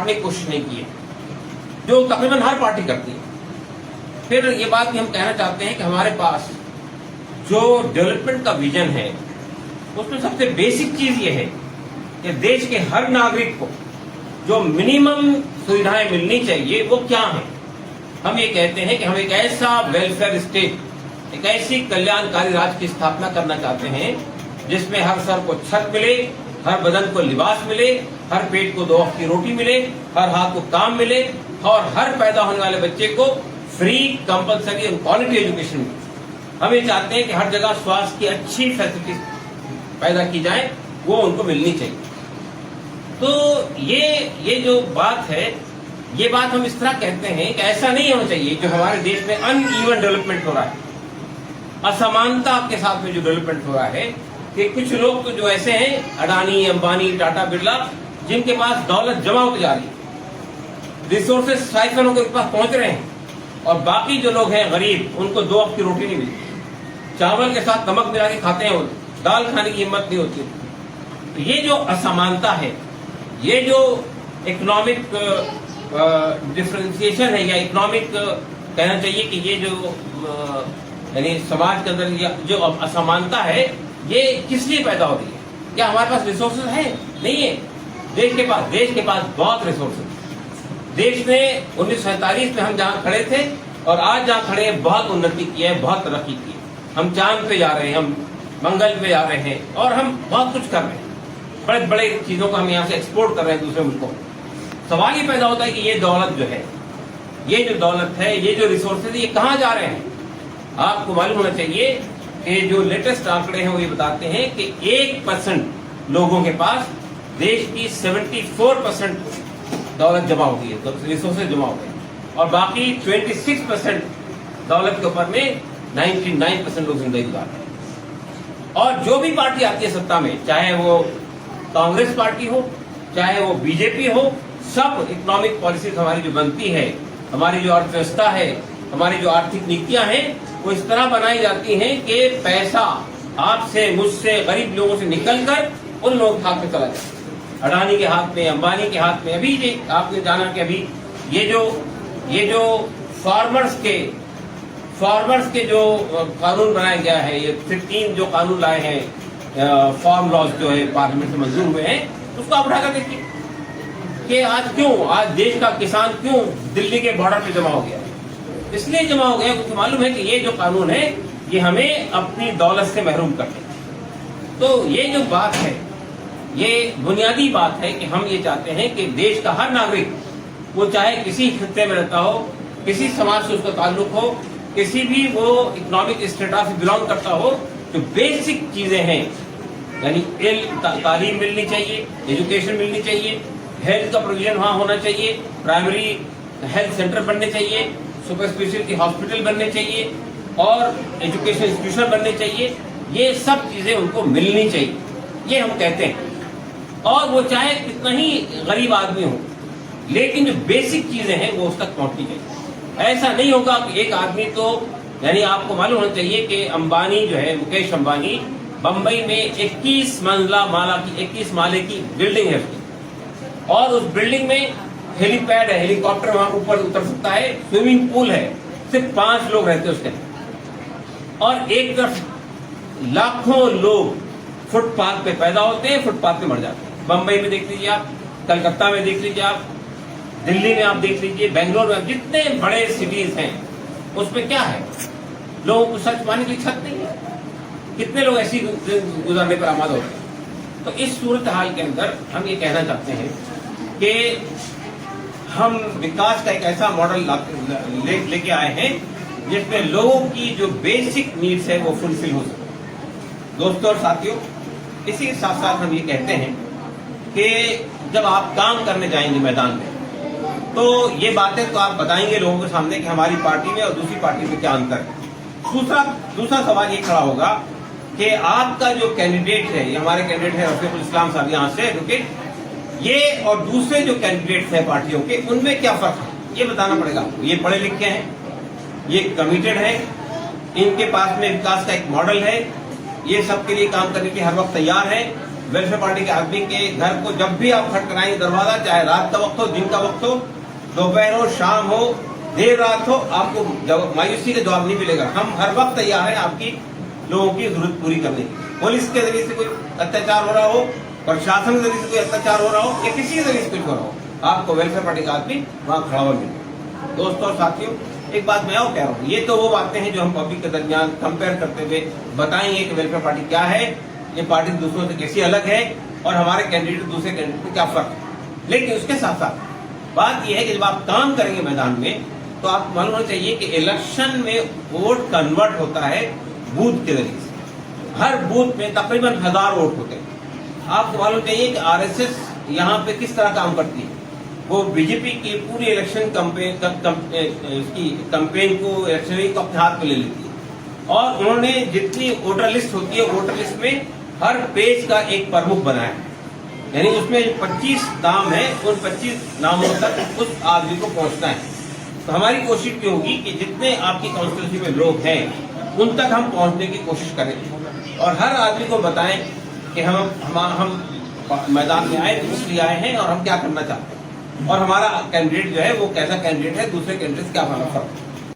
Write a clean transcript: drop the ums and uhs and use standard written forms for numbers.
सुधारने की कोशिश नहीं की है, जो तकरीबन हर पार्टी करती है। फिर ये बात भी हम कहना चाहते हैं कि हमारे पास जो डेवलपमेंट का विजन है उसमें सबसे बेसिक चीज ये है कि देश के हर नागरिक को जो मिनिमम सुविधाएं मिलनी चाहिए वो क्या है। हम ये कहते हैं कि हम एक ऐसा वेलफेयर स्टेट, एक ऐसी कल्याणकारी राज्य की स्थापना करना चाहते हैं जिसमें हर सर को छत मिले, हर बदन को लिबास मिले, हर पेट को 2 वक्त की रोटी मिले, हर हाथ को काम मिले और हर पैदा होने वाले बच्चे को फ्री, कंपलसरी और क्वालिटी एजुकेशन मिले। हम ये चाहते हैं कि हर जगह स्वास्थ्य की अच्छी फैसिलिटी पैदा की जाए, वो उनको मिलनी चाहिए। तो ये जो बात है, ये बात हम इस तरह कहते हैं कि ऐसा नहीं होना चाहिए जो हमारे देश में अनइवन डेवलपमेंट हो रहा है, असमानता के साथ में जो डेवलपमेंट हो रहा है कि कुछ लोग तो जो ऐसे हैं, अडानी, अंबानी, टाटा, बिरला, जिनके पास दौलत जमा होती जा रही है, रिसोर्सेज साइफन होकर उनके पास पहुंच रहे हैं, और बाकी जो लोग हैं गरीब, उनको 2 वक्त की रोटी नहीं मिलती, चावल के साथ नमक मिला के खाते हैं, वो दाल खाने की हिम्मत नहीं होती। तो ये जो असमानता है, ये जो इकोनॉमिक डिफरेंशिएशन है, या इकोनॉमिक कहना चाहिए कि ये जो यानी समाज के अंदर जो असमानता है, ये किस लिए पैदा हो रही है? क्या हमारे पास रिसोर्सेज है? नहीं है। देश के पास बहुत रिसोर्सेज। देश ने 1947 में हम जहां खड़े थे और आज जहां खड़े हैं, बहुत उन्नति की है, बहुत तरक्की की है। हम चांद पे जा रहे हैं, हम मंगल पे जा रहे हैं, और हम बहुत कुछ कर रहे हैं। बड़े बड़े चीजों को हम यहाँ से एक्सपोर्ट कर रहे हैं दूसरे मुल्कों में। सवाल ये पैदा होता है कि ये दौलत जो है, ये जो दौलत है, ये जो रिसोर्सेज, ये कहाँ जा रहे हैं? आपको मालूम होना चाहिए कि जो लेटेस्ट आंकड़े हैं वो ये बताते हैं कि 1% लोगों के पास देश की 74% दौलत जमा हो गई है, तो रिसोर्सेज जमा हो गए, और बाकी 26% दौलत के ऊपर में 99% लोग जिंदगी गुजार रहे हैं। और जो भी पार्टी आती है सत्ता में, चाहे वो कांग्रेस पार्टी हो, चाहे वो बीजेपी हो, सब इकोनॉमिक पॉलिसीज हमारी जो बनती है, हमारी जो अर्थव्यवस्था है, हमारी जो आर्थिक नीतियां हैं, वो इस तरह बनाई जाती हैं कि पैसा आपसे, मुझसे, गरीब लोगों से निकलकर उन लोगों के हाथ में चला जाए, अडानी के हाथ में, अंबानी के हाथ में। अभी आपने जाना कि अभी ये जो फार्मर्स के जो कानून बनाया गया है, ये 15 जो कानून लाए हैं, फार्म लॉज जो है पार्लियामेंट से मंजूर हुए हैं, उसको आप उठाकर देखिए कि आज देश का किसान क्यों दिल्ली के बॉर्डर पे जमा हो गया है। इसलिए जमा हो गया क्योंकि मालूम है कि ये जो कानून है, ये हमें अपनी दौलत से महरूम करते हैं। तो ये जो बात है, ये बुनियादी बात है कि हम ये चाहते हैं कि देश का हर नागरिक, वो चाहे किसी खित्ते में रहता हो, किसी समाज से उसका ताल्लुक हो, किसी भी वो इकोनॉमिक स्टेटस से बिलोंग करता हो, जो बेसिक चीजें हैं, यानी तालीम मिलनी चाहिए, एजुकेशन मिलनी चाहिए, हेल्थ का प्रोविजन वहां होना चाहिए, प्राइमरी हेल्थ सेंटर बनने चाहिए, सुपर स्पेशलिटी हॉस्पिटल बनने चाहिए, और एजुकेशन इंस्टीट्यूशन बनने चाहिए। ये सब चीजें उनको मिलनी चाहिए, ये हम कहते हैं। और वो चाहे कितना ही गरीब आदमी हो, लेकिन जो बेसिक चीजें हैं वो उस तक पहुंचनी चाहिए। ऐसा नहीं होगा कि एक आदमी तो, यानी आपको मालूम होना चाहिए कि अंबानी जो है, मुकेश अंबानी, बंबई में 21 माले की बिल्डिंग है उसकी, और उस बिल्डिंग में हेलीपैड है, हेलीकॉप्टर वहां ऊपर उतर सकता है, स्विमिंग पूल है, सिर्फ 5 लोग रहते हैं उसके अंदर, और एक तरफ लाखों लोग फुटपाथ पे पैदा होते हैं, फुटपाथ पे मर जाते हैं। बंबई में देख लीजिए आप, कलकत्ता में देख लीजिए आप, दिल्ली में आप देख लीजिए, बेंगलोर में, जितने बड़े सिटीज हैं उसमें क्या है, लोगों को सच पाने की छत नहीं है। कितने लोग ऐसी गुजरने पर आमाद होते हैं। तो इस सूरत हाल के अंदर हम ये कहना चाहते हैं कि हम विकास का एक ऐसा मॉडल लेके आए हैं जिसमें लोगों की जो बेसिक नीड्स है वो फुलफिल हो सके। दोस्तों और साथियों, इसी के साथ साथ हम ये कहते हैं कि जब आप काम करने जाएंगे मैदान में, तो ये बातें तो आप बताएंगे लोगों के सामने कि हमारी पार्टी में और दूसरी पार्टी में क्या अंतर है। दूसरा सवाल ये खड़ा होगा कि आपका जो कैंडिडेट है, ये हमारे कैंडिडेट है रफीकुल इस्लाम साहब यहाँ से एडवोकेट, ये और दूसरे जो कैंडिडेट्स हैं पार्टियों के, उनमें क्या फर्क है ये बताना पड़ेगा आपको। ये पढ़े लिखे हैं, ये कमिटेड है, इनके पास में विकास का एक मॉडल है, ये सबके लिए काम करने के हर वक्त तैयार है, वेलफेयर पार्टी के आदमी के घर को जब भी आप खटखटाएंगे दरवाजा, चाहे रात का वक्त हो, दिन का वक्त हो, दोपहर हो, शाम हो, देर रात हो, आपको मायूसी का जवाब नहीं मिलेगा। हम हर वक्त तैयार हैं आपकी लोगों की जरूरत पूरी करने की। पुलिस के जरिए से कोई अत्याचार हो रहा हो, प्रशासन के जरिए से कोई अत्याचार हो रहा हो, या किसी के जरिए से कुछ हो रहा हो, आपको वेलफेयर पार्टी का आदमी वहां खड़ा हुआ मिलेगा। दोस्तों और साथियों, एक बात मैं और कह रहा हूँ, ये तो वो बातें हैं जो हम पब्लिक के दरमियान कंपेयर करते हुए बताएंगे कि वेलफेयर पार्टी क्या है, ये पार्टी दूसरों से कैसी अलग है, और हमारे कैंडिडेट दूसरे कैंडिडेट में क्या फर्क है। लेकिन उसके साथ साथ बात यह है कि जब आप काम करेंगे मैदान में, तो आपको मालूम होना चाहिए कि इलेक्शन में वोट कन्वर्ट होता है बूथ के जरिए से। हर बूथ में तकरीबन 1000 वोट होते हैं। आपको मालूम चाहिए कि आरएसएस यहाँ पे किस तरह काम करती है। वो बीजेपी की पूरी इलेक्शन कंपेन को, इलेक्शन को अपने हाथ में ले लेती है, और उन्होंने जितनी वोटर लिस्ट होती है, वोटर लिस्ट में हर पेज का एक प्रमुख बनाया है। यानी उसमें 25 नाम है, उन 25 नामों तक उस आदमी को पहुंचना है। तो हमारी कोशिश ये होगी कि जितने आपकी कांस्टिट्यूंसी में लोग हैं, उन तक हम पहुंचने की कोशिश करें, और हर आदमी को बताएं कि हम मैदान में आए तो इसलिए आए हैं, और हम क्या करना चाहते हैं, और हमारा कैंडिडेट जो है वो कैसा कैंडिडेट है, दूसरे कैंडिडेट से क्या फर्क है।